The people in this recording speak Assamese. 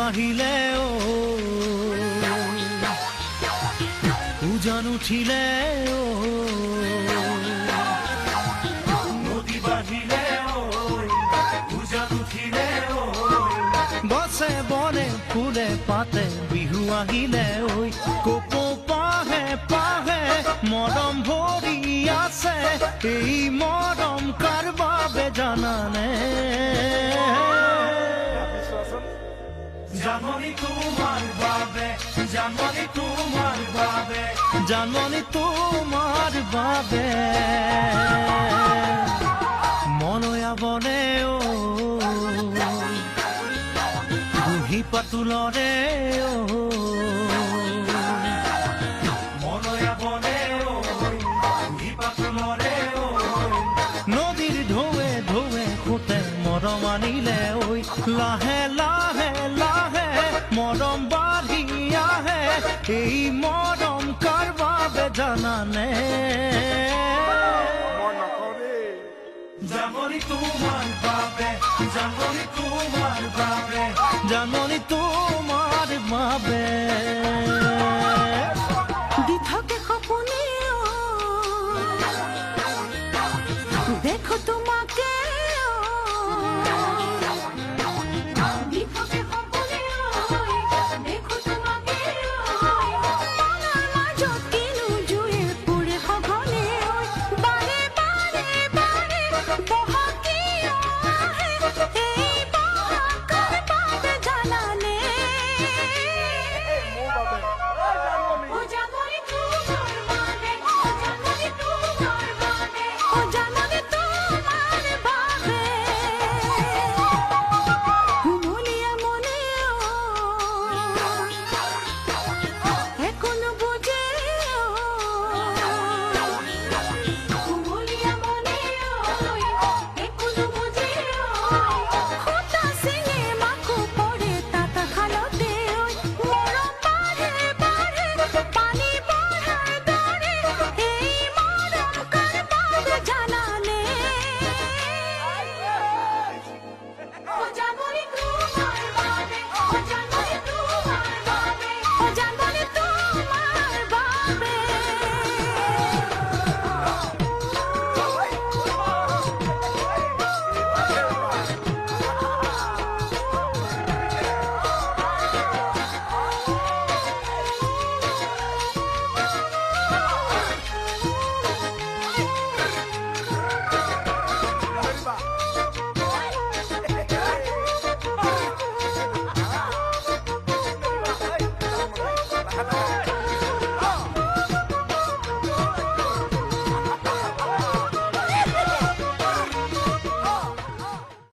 আহিলে উজান উঠিলে নদী বাঢ়িলে উজান উঠিলে গছে বনে ফুলে পাতে বিহু আহিলে কোকো পাহে পাহে মৰম ভৰি আছে এই মৰম কাৰ বাবে জানানে জানমণি তোমাৰ বাবে জানমণি তোমাৰ বাবে জানমণি তোমাৰ বাবে মনয়া বনে বুঢ়ী পাতুলৰে মনয়া বনে বুঢ়ী পাতুলৰে নদীৰ ঢৌৱে ঢৌৱে সোঁতে মৰম আনিলে লাহে লাহে লাহে মৰম বাঢ়ি আহে এই মৰম কাৰ বাবে জানানে জানমণি তোমাৰ বাবে জানমণি তোমাৰ বাবে জানমণি তোমাৰ বাবে দি থাকে সপোনে দেখো তোমাকে